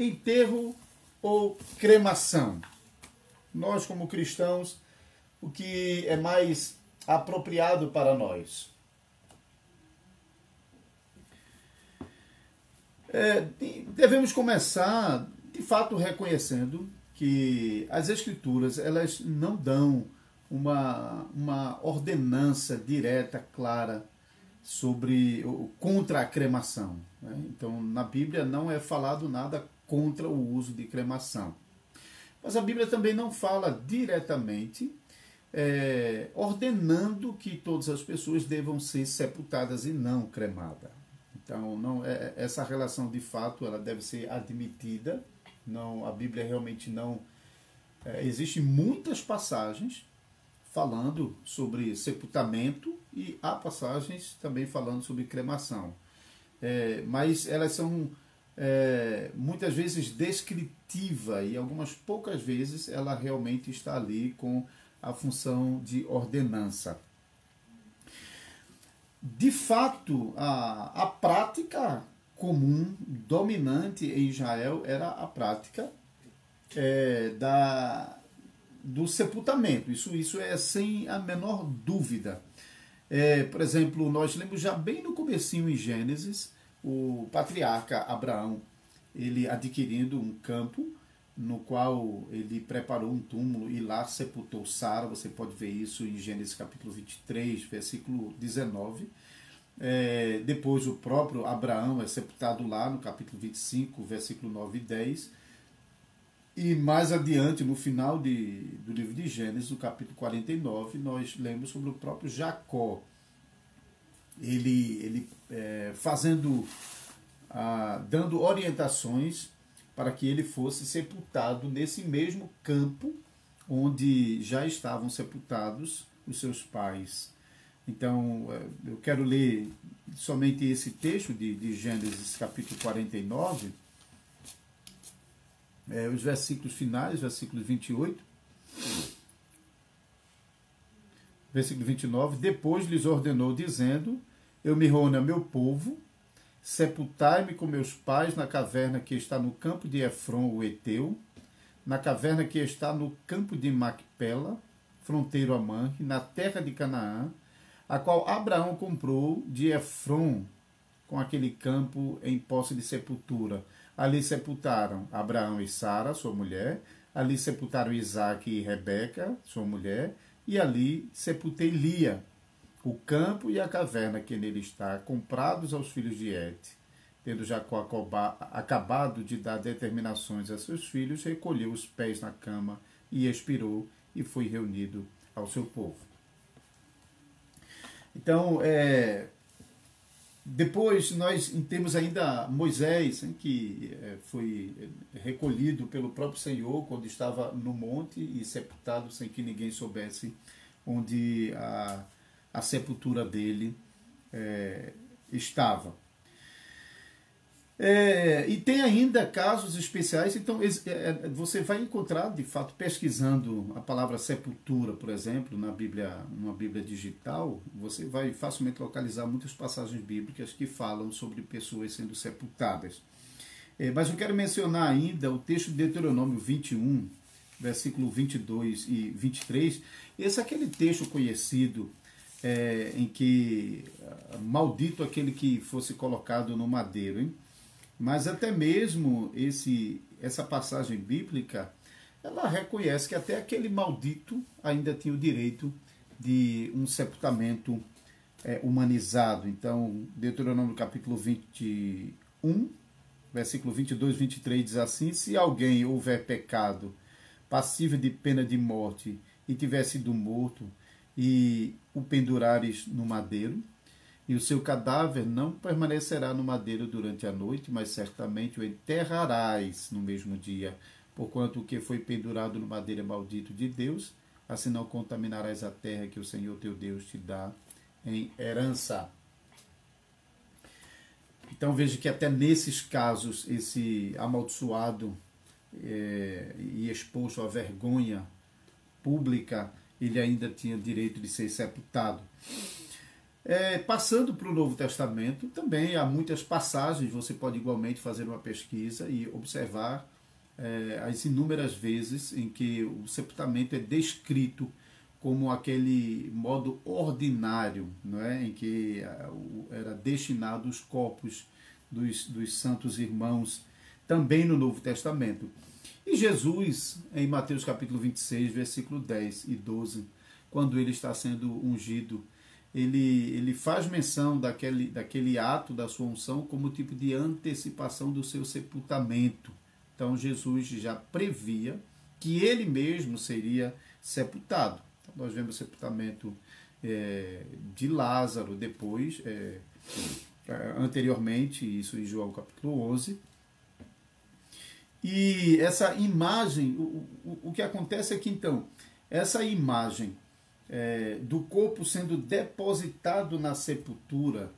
enterro ou cremação? Nós, como cristãos, o que é mais apropriado para nós? Devemos começar, de fato, reconhecendo que as Escrituras elas não dão uma ordenança direta, clara, contra a cremação. Né? Então, na Bíblia não é falado nada contra o uso de cremação. Mas a Bíblia também não fala diretamente ordenando que todas as pessoas devam ser sepultadas e não cremadas. Então, essa relação, de fato, ela deve ser admitida. Não, a Bíblia realmente não... Existem muitas passagens falando sobre sepultamento e há passagens também falando sobre cremação. Mas elas são muitas vezes descritivas e algumas poucas vezes ela realmente está ali com a função de ordenança. De fato, a prática comum, dominante em Israel, era a prática do sepultamento. Isso é sem a menor dúvida. Por exemplo, nós lemos já bem no comecinho em Gênesis, o patriarca Abraão, ele adquirindo um campo, no qual ele preparou um túmulo e lá sepultou Sara. Você pode ver isso em Gênesis capítulo 23, versículo 19. Depois o próprio Abraão é sepultado lá no capítulo 25, versículo 9 e 10. E mais adiante, no final do livro de Gênesis, no capítulo 49, nós lemos sobre o próprio Jacó. Ele dando orientações para que ele fosse sepultado nesse mesmo campo onde já estavam sepultados os seus pais. Então, eu quero ler somente esse texto de Gênesis capítulo 49, os versículos finais, versículo 28, versículo 29, depois lhes ordenou, dizendo, eu me reúno a meu povo, sepultai-me com meus pais na caverna que está no campo de Efron, o Eteu, na caverna que está no campo de Macpela, fronteiro a Manre, na terra de Canaã, a qual Abraão comprou de Efron, com aquele campo em posse de sepultura. Ali sepultaram Abraão e Sara, sua mulher, ali sepultaram Isaque e Rebeca, sua mulher, e ali sepultei Lia, o campo e a caverna que nele está, comprados aos filhos de Et. Tendo Jacó acabado de dar determinações a seus filhos, recolheu os pés na cama e expirou, e foi reunido ao seu povo. Então, depois nós temos ainda Moisés, que foi recolhido pelo próprio Senhor quando estava no monte e sepultado sem que ninguém soubesse onde a sepultura dele estava. E tem ainda casos especiais. Então você vai encontrar, de fato, pesquisando a palavra sepultura, por exemplo, numa Bíblia digital, você vai facilmente localizar muitas passagens bíblicas que falam sobre pessoas sendo sepultadas. Mas eu quero mencionar ainda o texto de Deuteronômio 21, versículo 22 e 23. Esse é aquele texto conhecido em que maldito aquele que fosse colocado no madeiro, hein? Mas até mesmo essa passagem bíblica, ela reconhece que até aquele maldito ainda tinha o direito de um sepultamento humanizado. Então, Deuteronômio capítulo 21, versículo 22 e 23 diz assim, se alguém houver pecado passível de pena de morte e tiver sido morto e o pendurares no madeiro, e o seu cadáver não permanecerá no madeiro durante a noite, mas certamente o enterrarás no mesmo dia, porquanto o que foi pendurado no madeiro é maldito de Deus, assim não contaminarás a terra que o Senhor teu Deus te dá em herança. Então veja que até nesses casos, esse amaldiçoado e exposto à vergonha pública, ele ainda tinha direito de ser sepultado. Passando para o Novo Testamento, também há muitas passagens, você pode igualmente fazer uma pesquisa e observar as inúmeras vezes em que o sepultamento é descrito como aquele modo ordinário, não é? Em que era destinado os corpos dos santos irmãos, também no Novo Testamento. E Jesus, em Mateus capítulo 26, versículo 10 e 12, quando ele está sendo ungido, ele faz menção daquele ato da sua unção como tipo de antecipação do seu sepultamento. Então Jesus já previa que ele mesmo seria sepultado. Então, nós vemos o sepultamento de Lázaro depois, anteriormente, isso em João capítulo 11. E essa imagem, o que acontece é que então, essa imagem do corpo sendo depositado na sepultura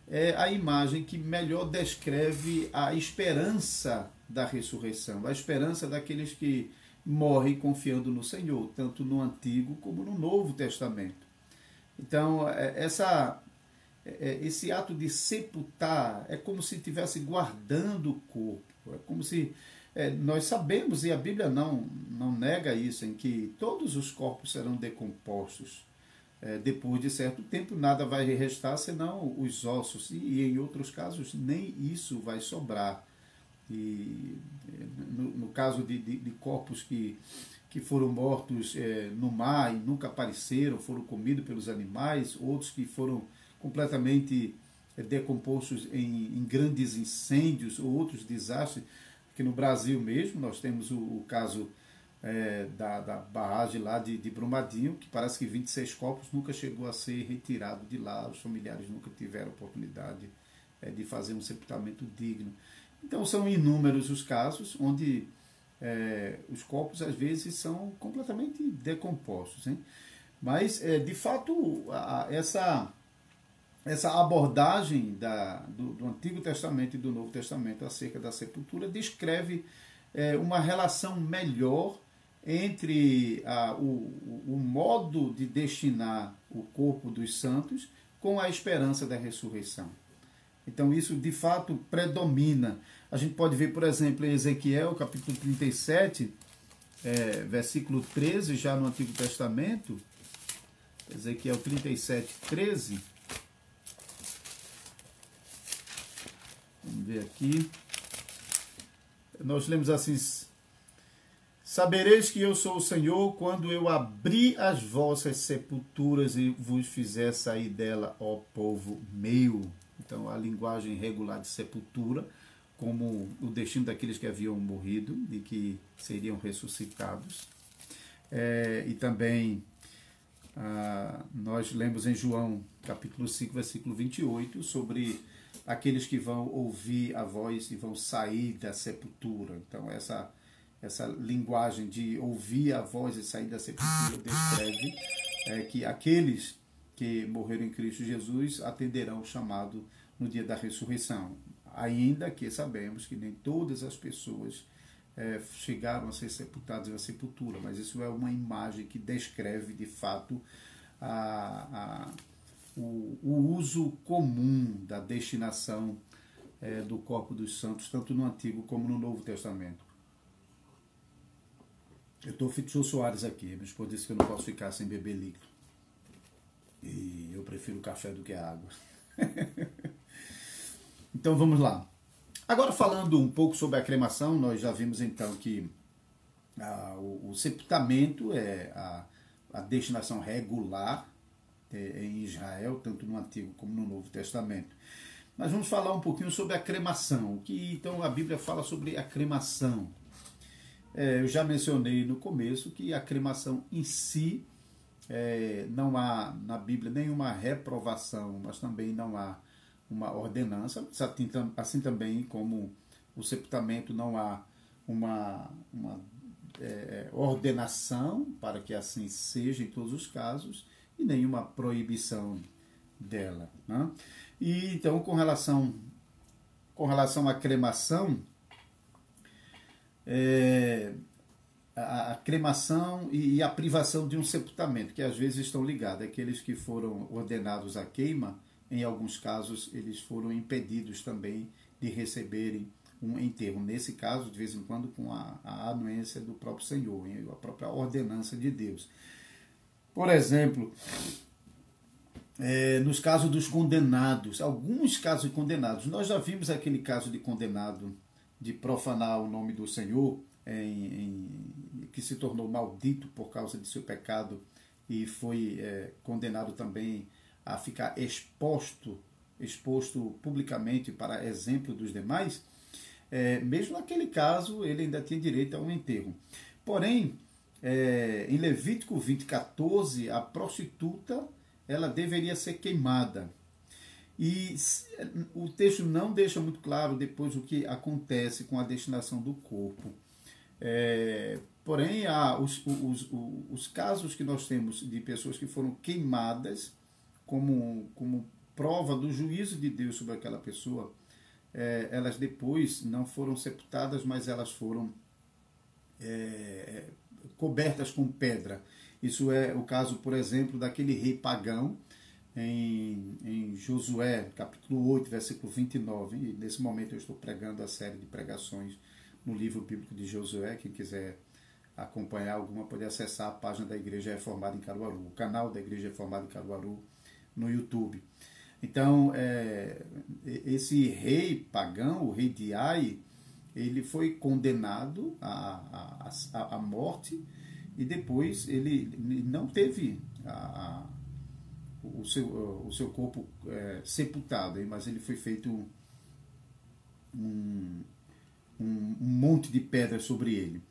é a imagem que melhor descreve a esperança da ressurreição, a esperança daqueles que morrem confiando no Senhor, tanto no Antigo como no Novo Testamento. Então, esse ato de sepultar é como se estivesse guardando o corpo, é como se nós sabemos, e a Bíblia não nega isso, em que todos os corpos serão decompostos. Depois de certo tempo, nada vai restar senão os ossos, e em outros casos nem isso vai sobrar. E no caso de corpos que foram mortos no mar e nunca apareceram, foram comidos pelos animais, outros que foram completamente decompostos em grandes incêndios ou outros desastres. Aqui no Brasil mesmo, nós temos o caso da barragem lá de Brumadinho, que parece que 26 corpos nunca chegou a ser retirado de lá, os familiares nunca tiveram oportunidade de fazer um sepultamento digno. Então são inúmeros os casos onde os corpos às vezes são completamente decompostos, hein? Mas de fato essa abordagem do Antigo Testamento e do Novo Testamento acerca da sepultura descreve uma relação melhor entre o modo de destinar o corpo dos santos com a esperança da ressurreição. Então isso de fato predomina. A gente pode ver, por exemplo, em Ezequiel, capítulo 37, versículo 13, já no Antigo Testamento, Ezequiel 37, 13. Vamos ver aqui. Nós lemos assim: sabereis que eu sou o Senhor quando eu abri as vossas sepulturas e vos fizer sair dela, ó povo meu. Então, a linguagem regular de sepultura, como o destino daqueles que haviam morrido e que seriam ressuscitados. E também nós lemos em João, capítulo 5, versículo 28, sobre aqueles que vão ouvir a voz e vão sair da sepultura. Então, essa linguagem de ouvir a voz e sair da sepultura descreve que aqueles que morreram em Cristo Jesus atenderão o chamado no dia da ressurreição. Ainda que sabemos que nem todas as pessoas chegaram a ser sepultadas na sepultura, mas isso é uma imagem que descreve de fato o uso comum da destinação do corpo dos santos, tanto no Antigo como no Novo Testamento. Eu estou feito Jô Soares aqui, minha esposa disse que eu não posso ficar sem beber líquido. E eu prefiro café do que água. Então vamos lá. Agora falando um pouco sobre a cremação, nós já vimos então que o sepultamento é a destinação regular em Israel, tanto no Antigo como no Novo Testamento. Mas vamos falar um pouquinho sobre a cremação, que então a Bíblia fala sobre a cremação. Eu já mencionei no começo que a cremação em si, não há na Bíblia nenhuma reprovação, mas também não há uma ordenança, assim também como o sepultamento não há uma ordenação para que assim seja em todos os casos e nenhuma proibição dela, né? E então com relação à cremação, a cremação e a privação de um sepultamento, que às vezes estão ligados. Aqueles que foram ordenados à queima, em alguns casos, eles foram impedidos também de receberem um enterro. Nesse caso, de vez em quando, com a anuência do próprio Senhor, a própria ordenança de Deus. Por exemplo, nos casos dos condenados, alguns casos de condenados, nós já vimos aquele caso de condenado de profanar o nome do Senhor, que se tornou maldito por causa de seu pecado e foi condenado também a ficar exposto publicamente para exemplo dos demais. Mesmo naquele caso, ele ainda tinha direito a um enterro. Porém, em Levítico 20:14, a prostituta ela deveria ser queimada. E o texto não deixa muito claro depois o que acontece com a destinação do corpo. Porém, os casos que nós temos de pessoas que foram queimadas como prova do juízo de Deus sobre aquela pessoa, elas depois não foram sepultadas, mas elas foram cobertas com pedra. Isso é o caso, por exemplo, daquele rei pagão em Josué, capítulo 8, versículo 29. E nesse momento eu estou pregando a série de pregações no livro bíblico de Josué. Quem quiser acompanhar alguma pode acessar a página da Igreja Reformada em Caruaru, o canal da Igreja Reformada em Caruaru no YouTube. Então, esse rei pagão, o rei de Ai, ele foi condenado à morte e depois ele não teve o seu corpo sepultado, mas ele foi feito um monte de pedras sobre ele.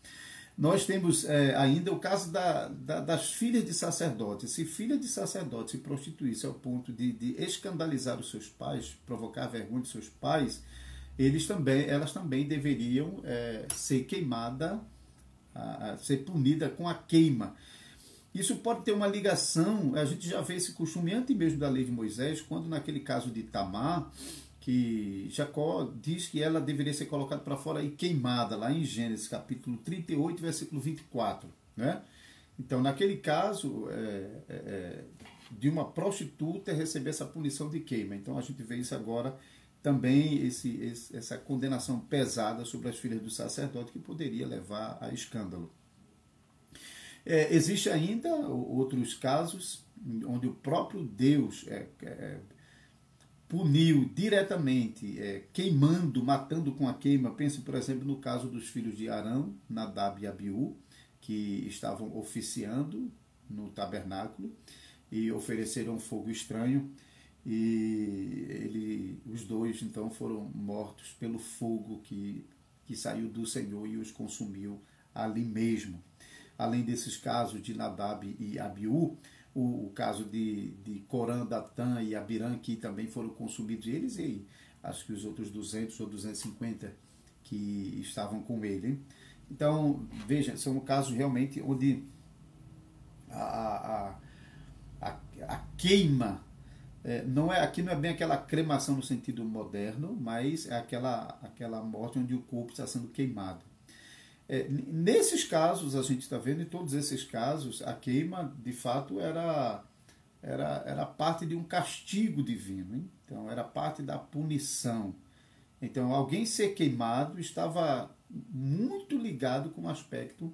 Nós temos ainda o caso das filhas de sacerdotes. Se filha de sacerdote se prostituísse ao ponto de escandalizar os seus pais, provocar a vergonha de seus pais, elas também deveriam ser queimadas, ser punidas com a queima. Isso pode ter uma ligação, a gente já vê esse costume antes mesmo da lei de Moisés, quando naquele caso de Tamar, que Jacó diz que ela deveria ser colocada para fora e queimada, lá em Gênesis capítulo 38, versículo 24. Né? Então, naquele caso, de uma prostituta receber essa punição de queima. Então, a gente vê isso agora também, essa condenação pesada sobre as filhas do sacerdote, que poderia levar a escândalo. Existe ainda outros casos onde o próprio Deus puniu diretamente, queimando, matando com a queima. Pense, por exemplo, no caso dos filhos de Arão, Nadab e Abiú, que estavam oficiando no tabernáculo e ofereceram fogo estranho, e os dois então foram mortos pelo fogo que saiu do Senhor e os consumiu ali mesmo. Além desses casos de Nadab e Abiú, o caso de Corã, Datã e Abirã, que também foram consumidos eles, e acho que os outros 200 ou 250 que estavam com ele. Então, veja, são casos realmente onde a queima, aqui não é bem aquela cremação no sentido moderno, mas é aquela morte onde o corpo está sendo queimado. Nesses casos, a gente está vendo, em todos esses casos, a queima, de fato, era parte de um castigo divino, hein? Então, era parte da punição. Então, alguém ser queimado estava muito ligado com o aspecto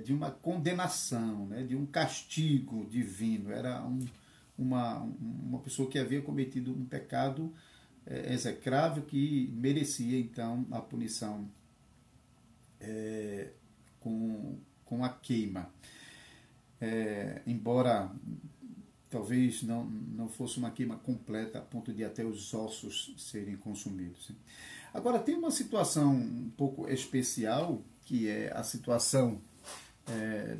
de uma condenação, né? De um castigo divino. Era uma pessoa que havia cometido um pecado execrável que merecia, então, a punição com a queima. Embora talvez não fosse uma queima completa a ponto de até os ossos serem consumidos. Agora, tem uma situação um pouco especial, que é a situação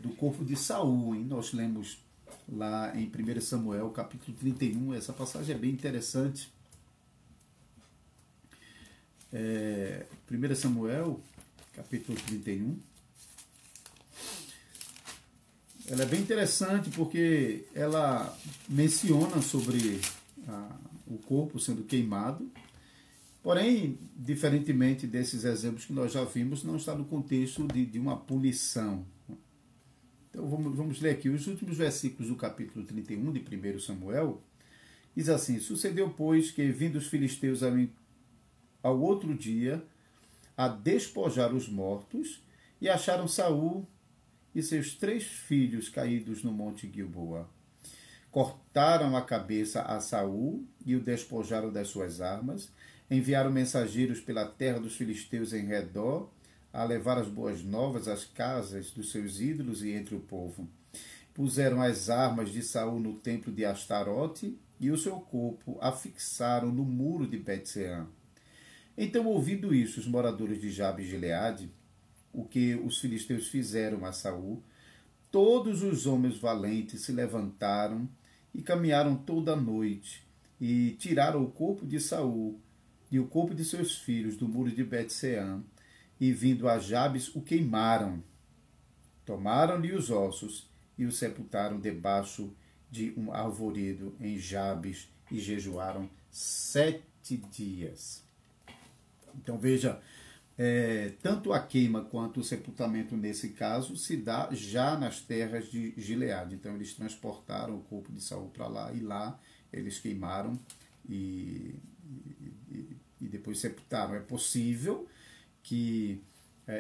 do corpo de Saul. Hein? Nós lemos lá em 1 Samuel, capítulo 31, essa passagem é bem interessante. 1 Samuel, capítulo 31. Ela é bem interessante porque ela menciona sobre o corpo sendo queimado. Porém, diferentemente desses exemplos que nós já vimos, não está no contexto de uma punição. Então vamos ler aqui os últimos versículos do capítulo 31 de 1 Samuel. Diz assim: sucedeu, pois, que vindo os filisteus ao outro dia a despojar os mortos, e acharam Saul e seus 3 filhos caídos no monte Gilboa. Cortaram a cabeça a Saul e o despojaram das suas armas. Enviaram mensageiros pela terra dos filisteus em redor, a levar as boas novas às casas dos seus ídolos e entre o povo. Puseram as armas de Saul no templo de Astarote, e o seu corpo afixaram no muro de Bet-Sean. Então, ouvindo isso, os moradores de Jabe e Gileade, o que os filisteus fizeram a Saul, todos os homens valentes se levantaram e caminharam toda a noite, e tiraram o corpo de Saul e o corpo de seus filhos do muro de Bet-Sean, e vindo a Jabes o queimaram. Tomaram-lhe os ossos e o sepultaram debaixo de um arvoredo em Jabes, e jejuaram 7 dias. Então veja, tanto a queima quanto o sepultamento nesse caso se dá já nas terras de Gileade. Então eles transportaram o corpo de Saul para lá, e lá eles queimaram e depois sepultaram. É possível que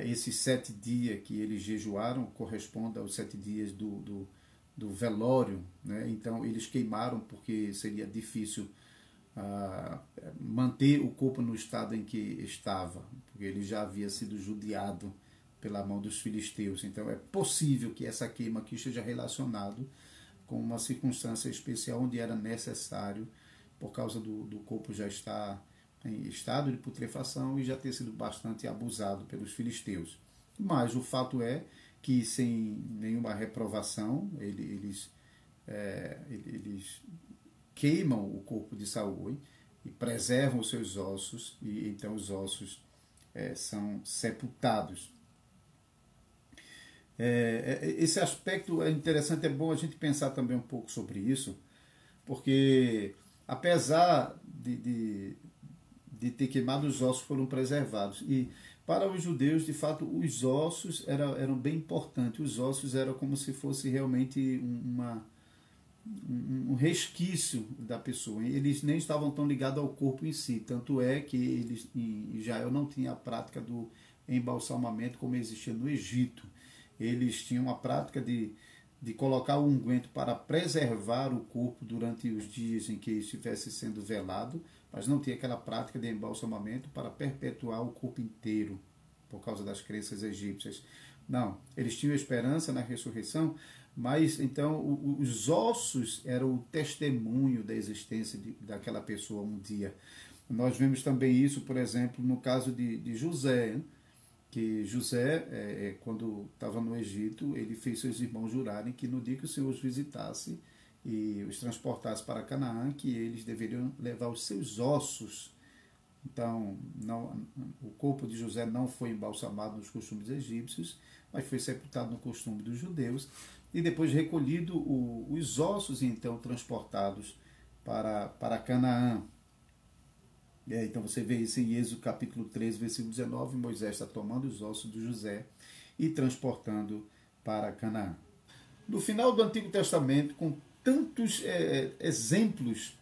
esses 7 dias que eles jejuaram correspondam aos 7 dias do velório, né? Então eles queimaram porque seria difícil manter o corpo no estado em que estava, porque ele já havia sido judiado pela mão dos filisteus. Então é possível que essa queima aqui esteja relacionado com uma circunstância especial onde era necessário, por causa do corpo já estar em estado de putrefação e já ter sido bastante abusado pelos filisteus. Mas o fato é que, sem nenhuma reprovação, eles queimam o corpo de Saul e preservam os seus ossos, e então os ossos são sepultados. Esse aspecto é interessante, é bom a gente pensar também um pouco sobre isso, porque apesar de ter queimado, os ossos foram preservados. E para os judeus, de fato, os ossos eram bem importantes. Os ossos eram como se fosse realmente um resquício da pessoa. Eles nem estavam tão ligados ao corpo em si. Tanto é que eles, em Israel, não tinha a prática do embalsamamento como existia no Egito. Eles tinham a prática de colocar o unguento para preservar o corpo durante os dias em que estivesse sendo velado, mas não tinha aquela prática de embalsamamento para perpetuar o corpo inteiro, por causa das crenças egípcias. Não, eles tinham esperança na ressurreição, mas então os ossos eram o testemunho da existência daquela pessoa um dia. Nós vemos também isso, por exemplo, no caso de José, que José, quando estava no Egito, ele fez seus irmãos jurarem que no dia que o Senhor os visitasse e os transportasse para Canaã, que eles deveriam levar os seus ossos. Então, o corpo de José não foi embalsamado nos costumes egípcios, mas foi sepultado no costume dos judeus, e depois recolhido os ossos, e então transportados para Canaã. Então você vê isso em Êxodo capítulo 13, versículo 19, Moisés está tomando os ossos de José e transportando para Canaã. No final do Antigo Testamento, com tantos exemplos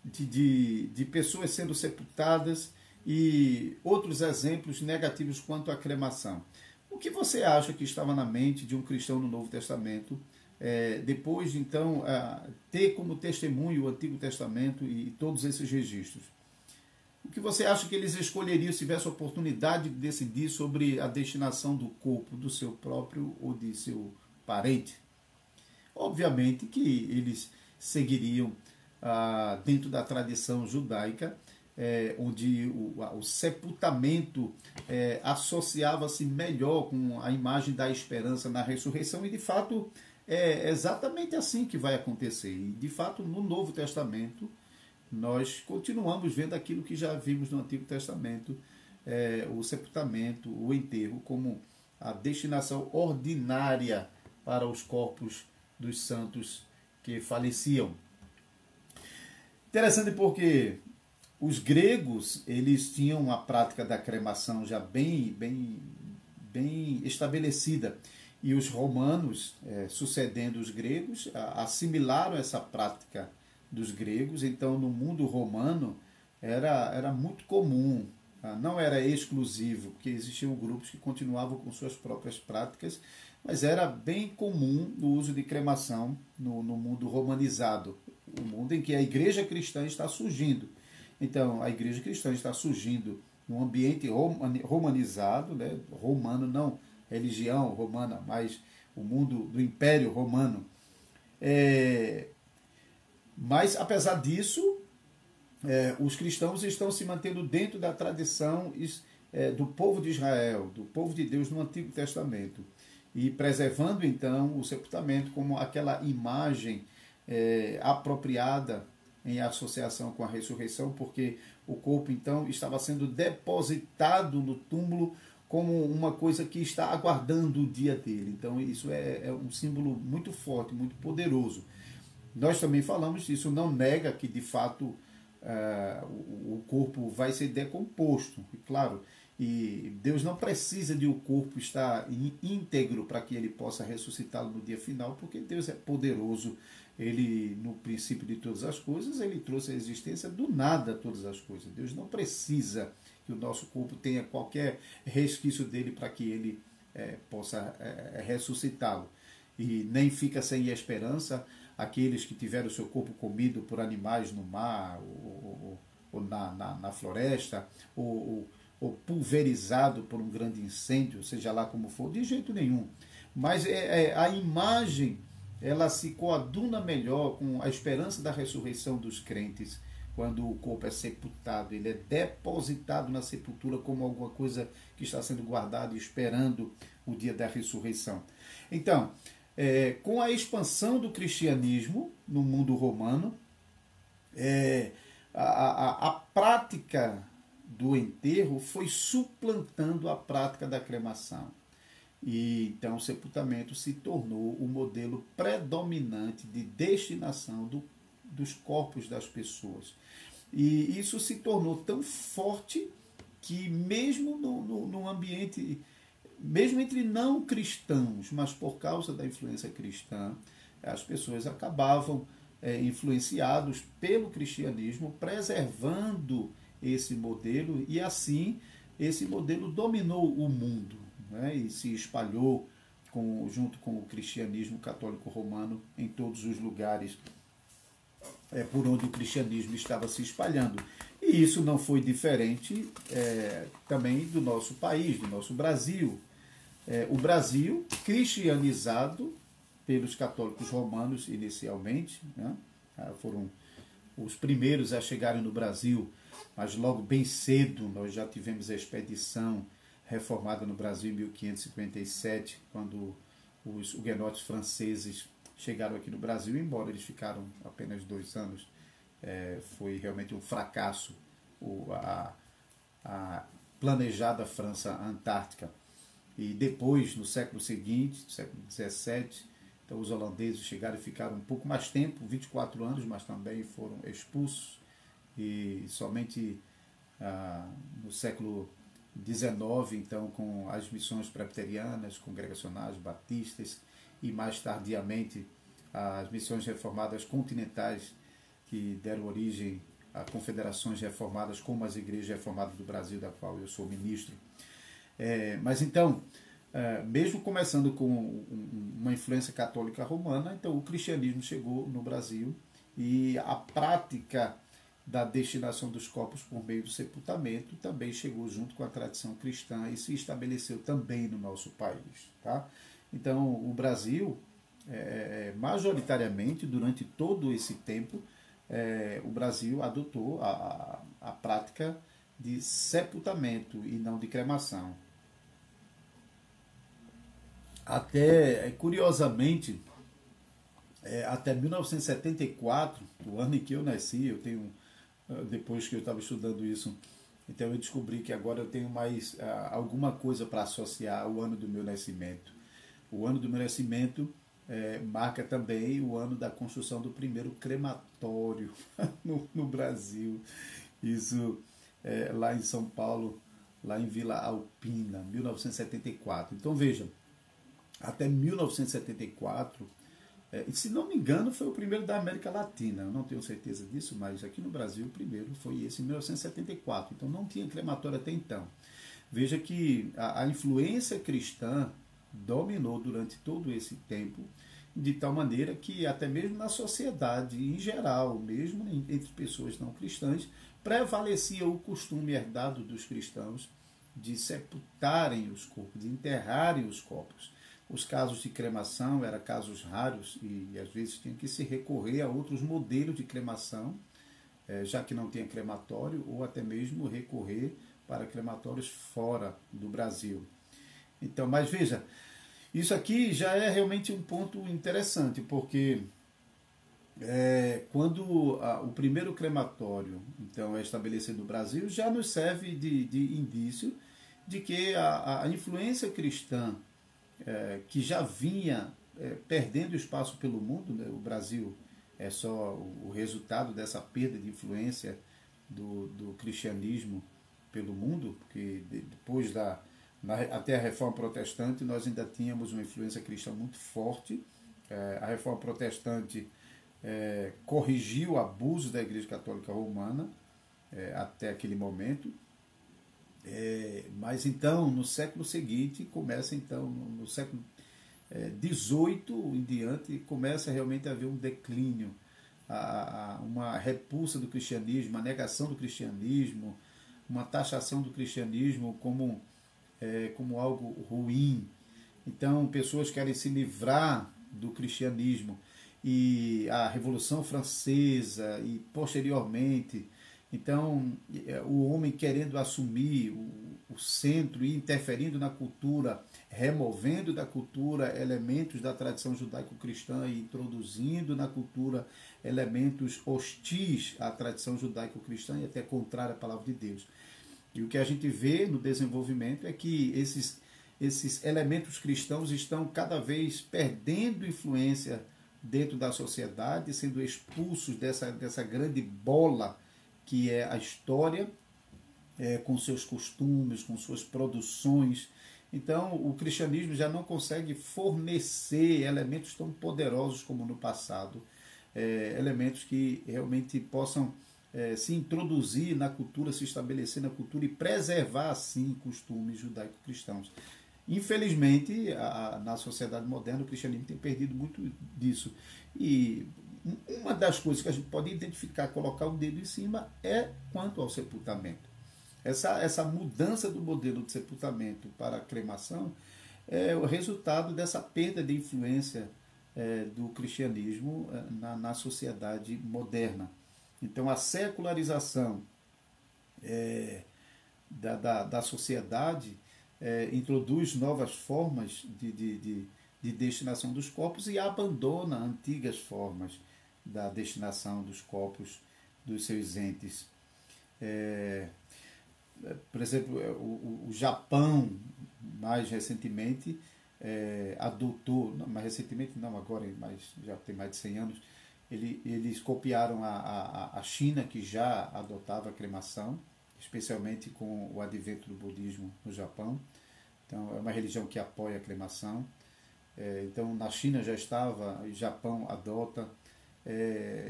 de pessoas sendo sepultadas e outros exemplos negativos quanto à cremação, o que você acha que estava na mente de um cristão no Novo Testamento, depois de então ter como testemunho o Antigo Testamento e todos esses registros? O que você acha que eles escolheriam se tivesse a oportunidade de decidir sobre a destinação do corpo do seu próprio ou de seu parente? Obviamente que eles seguiriam dentro da tradição judaica, onde o sepultamento associava-se melhor com a imagem da esperança na ressurreição, e de fato é exatamente assim que vai acontecer. E de fato, no Novo Testamento, nós continuamos vendo aquilo que já vimos no Antigo Testamento, o sepultamento, o enterro, como a destinação ordinária para os corpos dos santos que faleciam. Interessante porque Os gregos, eles tinham uma prática da cremação já bem estabelecida. E os romanos, sucedendo os gregos, assimilaram essa prática dos gregos. Então, no mundo romano, era muito comum, não era exclusivo, porque existiam grupos que continuavam com suas próprias práticas, mas era bem comum o uso de cremação no mundo romanizado, o mundo em que a igreja cristã está surgindo. Então, a igreja cristã está surgindo num ambiente romanizado, né? Romano, não religião romana, mas o mundo do Império Romano. Mas, apesar disso, os cristãos estão se mantendo dentro da tradição do povo de Israel, do povo de Deus no Antigo Testamento, e preservando, então, o sepultamento como aquela imagem apropriada em associação com a ressurreição, porque o corpo, então, estava sendo depositado no túmulo como uma coisa que está aguardando o dia dele. Então, isso é um símbolo muito forte, muito poderoso. Nós também falamos, isso não nega que, de fato, o corpo vai ser decomposto, claro, e Deus não precisa de o corpo estar íntegro para que ele possa ressuscitá-lo no dia final, porque Deus é poderoso. Ele, no princípio de todas as coisas, ele trouxe à existência do nada todas as coisas. Deus não precisa que o nosso corpo tenha qualquer resquício dele para que ele possa ressuscitá-lo. E nem fica sem esperança aqueles que tiveram o seu corpo comido por animais no mar, ou na floresta, ou pulverizado por um grande incêndio, seja lá como for, de jeito nenhum. Mas a imagem, ela se coaduna melhor com a esperança da ressurreição dos crentes, quando o corpo é sepultado, ele é depositado na sepultura como alguma coisa que está sendo guardada e esperando o dia da ressurreição. Então, com a expansão do cristianismo no mundo romano, a prática do enterro foi suplantando a prática da cremação. E então o sepultamento se tornou o modelo predominante de destinação dos corpos das pessoas. E isso se tornou tão forte que mesmo no ambiente, mesmo entre não cristãos, mas por causa da influência cristã, as pessoas acabavam influenciados pelo cristianismo, preservando esse modelo, e assim esse modelo dominou o mundo, né, e se espalhou junto com o cristianismo católico romano em todos os lugares por onde o cristianismo estava se espalhando. E isso não foi diferente também do nosso país, do nosso Brasil. O Brasil, cristianizado pelos católicos romanos inicialmente, né, foram os primeiros a chegarem no Brasil, mas logo bem cedo nós já tivemos a expedição reformada no Brasil em 1557, quando os huguenotes franceses chegaram aqui no Brasil, embora eles ficaram apenas 2 anos. Foi realmente um fracasso a planejada França Antártica. E depois, no século seguinte, século XVII, então os holandeses chegaram e ficaram um pouco mais tempo, 24 anos, mas também foram expulsos. E somente no século XIX, então, com as missões presbiterianas, congregacionais, batistas, e mais tardiamente as missões reformadas continentais, que deram origem a confederações reformadas, como as igrejas reformadas do Brasil, da qual eu sou ministro. Mas então, mesmo começando com uma influência católica romana, então o cristianismo chegou no Brasil, e a prática da destinação dos corpos por meio do sepultamento também chegou junto com a tradição cristã e se estabeleceu também no nosso país. Tá? Então, o Brasil, majoritariamente, durante todo esse tempo, o Brasil adotou a prática de sepultamento e não de cremação. Até, curiosamente, até 1974, o ano em que eu nasci, eu tenho, depois que eu estava estudando isso, então eu descobri que agora eu tenho mais alguma coisa para associar ao ano do meu nascimento. O ano do meu nascimento marca também o ano da construção do primeiro crematório no Brasil. Isso lá em São Paulo, lá em Vila Alpina, 1974. Então veja, até 1974, e se não me engano, foi o primeiro da América Latina. Eu não tenho certeza disso, mas aqui no Brasil o primeiro foi esse em 1974. Então não tinha crematório até então. Veja que a influência cristã dominou durante todo esse tempo, de tal maneira que até mesmo na sociedade em geral, mesmo entre pessoas não cristãs, prevalecia o costume herdado dos cristãos de sepultarem os corpos, de enterrarem os corpos. Os casos de cremação eram casos raros e às vezes tinha que se recorrer a outros modelos de cremação, já que não tinha crematório, ou até mesmo recorrer para crematórios fora do Brasil. Então, mas veja, isso aqui já é realmente um ponto interessante, porque quando o primeiro crematório então é estabelecido no Brasil, já nos serve de indício de que a influência cristã que já vinha perdendo espaço pelo mundo, né? O Brasil é só o resultado dessa perda de influência do cristianismo pelo mundo, porque depois até a Reforma Protestante nós ainda tínhamos uma influência cristã muito forte. A Reforma Protestante corrigiu o abuso da Igreja Católica Romana até aquele momento. Mas então, no século seguinte, começa então, no século XVIII em diante, começa realmente a haver um declínio, uma repulsa do cristianismo, uma negação do cristianismo, uma taxação do cristianismo como algo ruim. Então, pessoas querem se livrar do cristianismo. E a Revolução Francesa e posteriormente, então, o homem querendo assumir o centro e interferindo na cultura, removendo da cultura elementos da tradição judaico-cristã e introduzindo na cultura elementos hostis à tradição judaico-cristã e até contrária à palavra de Deus. E o que a gente vê no desenvolvimento é que esses elementos cristãos estão cada vez perdendo influência dentro da sociedade, sendo expulsos dessa grande bola que é a história, com seus costumes, com suas produções. Então, o cristianismo já não consegue fornecer elementos tão poderosos como no passado, elementos que realmente possam se introduzir na cultura, se estabelecer na cultura e preservar, assim, costumes judaico-cristãos. Infelizmente, na sociedade moderna, o cristianismo tem perdido muito disso. E uma das coisas que a gente pode identificar, colocar o dedo em cima, é quanto ao sepultamento. Essa mudança do modelo de sepultamento para a cremação é o resultado dessa perda de influência do cristianismo na sociedade moderna. Então, a secularização da sociedade introduz novas formas de destinação dos corpos e abandona antigas formas da destinação dos corpos dos seus entes. Por exemplo, o Japão, mais recentemente, adotou, mais recentemente não agora, mas já tem mais de 100 anos, eles copiaram a China, que já adotava a cremação, especialmente com o advento do budismo no Japão. Então, é uma religião que apoia a cremação. Então, na China já estava, o Japão adota.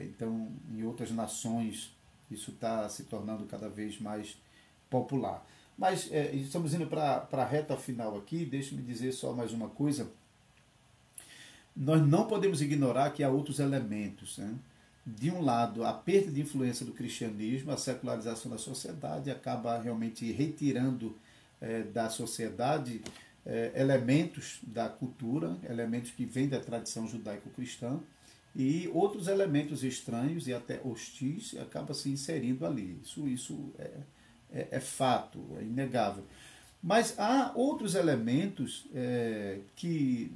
Então, em outras nações, isso está se tornando cada vez mais popular. Mas estamos indo para a reta final aqui. Deixe-me dizer só mais uma coisa. Nós não podemos ignorar que há outros elementos, né? De um lado, a perda de influência do cristianismo, a secularização da sociedade acaba realmente retirando da sociedade elementos da cultura, elementos que vêm da tradição judaico-cristã, e outros elementos estranhos e até hostis acabam se inserindo ali. Isso é fato, é inegável. Mas há outros elementos que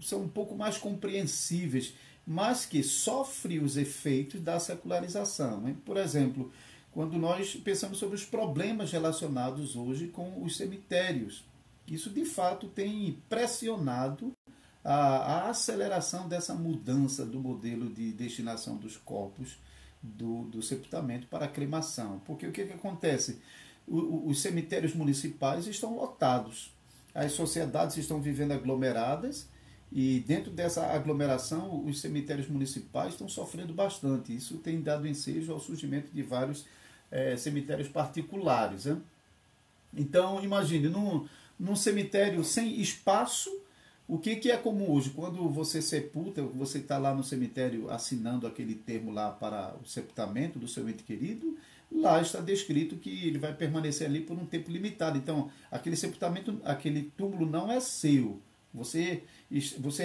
são um pouco mais compreensíveis, mas que sofrem os efeitos da secularização, hein? Por exemplo, quando nós pensamos sobre os problemas relacionados hoje com os cemitérios, isso de fato tem pressionado a aceleração dessa mudança do modelo de destinação dos corpos do sepultamento para a cremação. Porque o que acontece? Os cemitérios municipais estão lotados, as sociedades estão vivendo aglomeradas, e dentro dessa aglomeração os cemitérios municipais estão sofrendo bastante. Isso tem dado ensejo ao surgimento de vários cemitérios particulares, né? Então, imagine, num cemitério sem espaço, o que é comum hoje? Quando você sepulta, você está lá no cemitério assinando aquele termo lá para o sepultamento do seu ente querido, lá está descrito que ele vai permanecer ali por um tempo limitado. Então, aquele sepultamento, aquele túmulo não é seu. Você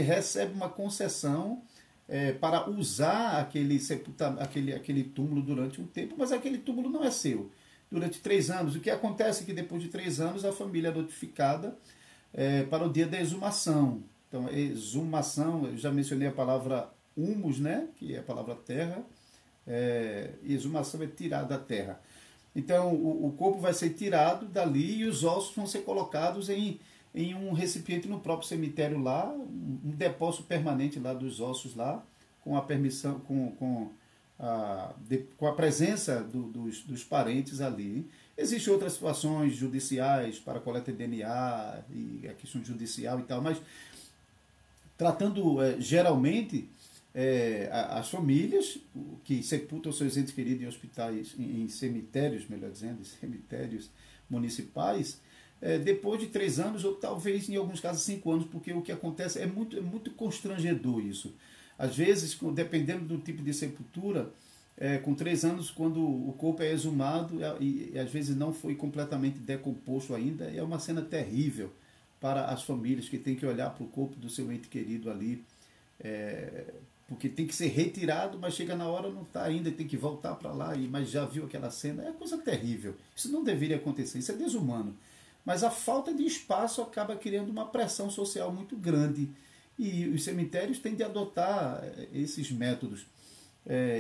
recebe uma concessão para usar aquele túmulo durante um tempo, mas aquele túmulo não é seu. Durante 3 anos, o que acontece é que depois de 3 anos a família é notificada para o dia da exumação. Então, exumação, eu já mencionei a palavra humus, né, que é a palavra terra. Exumação é tirar da terra. Então, o corpo vai ser tirado dali e os ossos vão ser colocados em um recipiente no próprio cemitério lá, um depósito permanente lá dos ossos lá, com a permissão, com a presença dos parentes ali. Existem outras situações judiciais para coleta de DNA e a questão judicial e tal, mas tratando geralmente as famílias que sepultam seus entes queridos em hospitais, em cemitérios, melhor dizendo, em cemitérios municipais, depois de 3 anos, ou talvez em alguns casos 5 anos, porque o que acontece é muito constrangedor isso. Às vezes, dependendo do tipo de sepultura, com 3 anos, quando o corpo é exumado e às vezes não foi completamente decomposto ainda, é uma cena terrível para as famílias que têm que olhar para o corpo do seu ente querido ali, porque tem que ser retirado, mas chega na hora não está ainda, tem que voltar para lá, mas já viu aquela cena. É coisa terrível. Isso não deveria acontecer, isso é desumano. Mas a falta de espaço acaba criando uma pressão social muito grande. E os cemitérios têm de adotar esses métodos.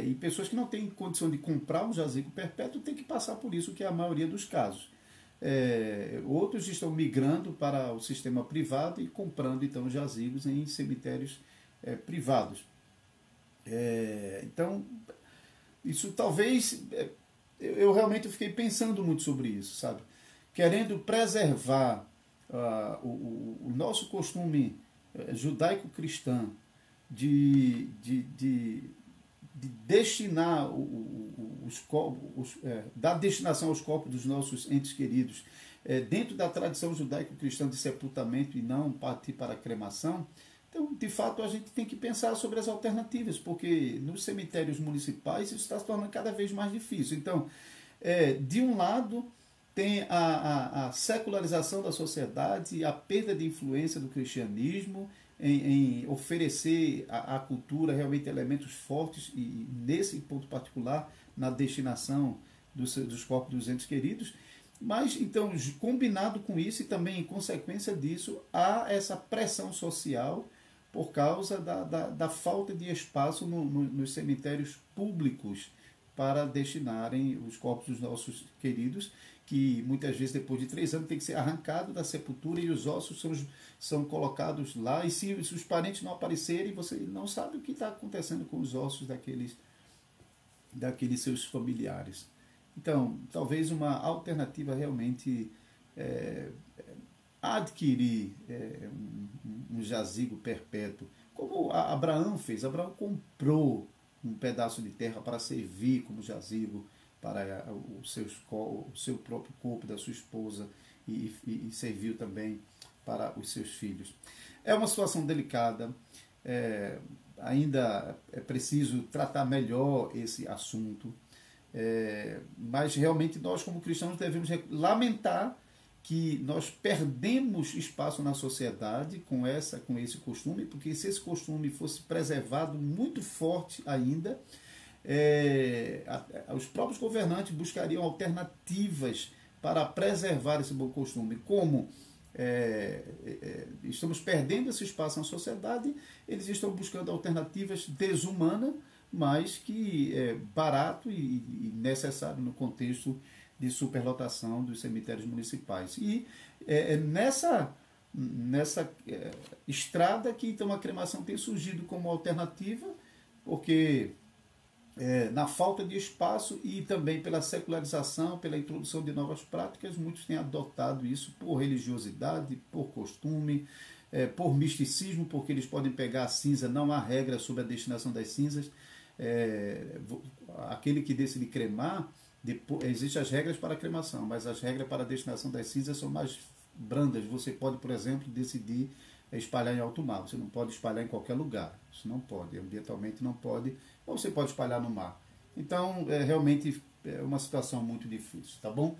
E pessoas que não têm condição de comprar um jazigo perpétuo têm que passar por isso, que é a maioria dos casos. Outros estão migrando para o sistema privado e comprando então jazigos em cemitérios privados. Então, isso talvez... eu realmente fiquei pensando muito sobre isso, sabe? Querendo preservar o nosso costume judaico-cristão de destinar dar destinação aos corpos dos nossos entes queridos dentro da tradição judaico-cristã de sepultamento e não partir para a cremação. Então, de fato, a gente tem que pensar sobre as alternativas, porque nos cemitérios municipais isso está se tornando cada vez mais difícil. Então, de um lado, tem a secularização da sociedade, a perda de influência do cristianismo em oferecer à cultura realmente elementos fortes, e nesse ponto particular, na destinação dos corpos dos entes queridos. Mas, então, combinado com isso e também em consequência disso, há essa pressão social por causa da falta de espaço nos cemitérios públicos para destinarem os corpos dos nossos queridos, que muitas vezes depois de 3 anos tem que ser arrancado da sepultura e os ossos são colocados lá, e se os parentes não aparecerem, você não sabe o que está acontecendo com os ossos daqueles seus familiares. Então, talvez uma alternativa realmente adquirir um jazigo perpétuo, como Abraão fez. Abraão comprou um pedaço de terra para servir como jazigo para o seu próprio corpo, da sua esposa, e serviu também para os seus filhos. É uma situação delicada, ainda é preciso tratar melhor esse assunto, mas realmente nós como cristãos devemos lamentar que nós perdemos espaço na sociedade com esse costume, porque se esse costume fosse preservado muito forte ainda, os próprios governantes buscariam alternativas para preservar esse bom costume. Como estamos perdendo esse espaço na sociedade, eles estão buscando alternativas desumanas, mas que é barato e necessário no contexto de superlotação dos cemitérios municipais. E nessa estrada que então a cremação tem surgido como alternativa, porque na falta de espaço e também pela secularização, pela introdução de novas práticas, muitos têm adotado isso por religiosidade, por costume, por misticismo, porque eles podem pegar a cinza, não há regra sobre a destinação das cinzas. Aquele que decide cremar, existem as regras para a cremação, mas as regras para a destinação das cinzas são mais brandas. Você pode, por exemplo, decidir espalhar em alto mar. Você não pode espalhar em qualquer lugar. Isso não pode, ambientalmente não pode. Ou você pode espalhar no mar. Então, realmente é uma situação muito difícil, tá bom?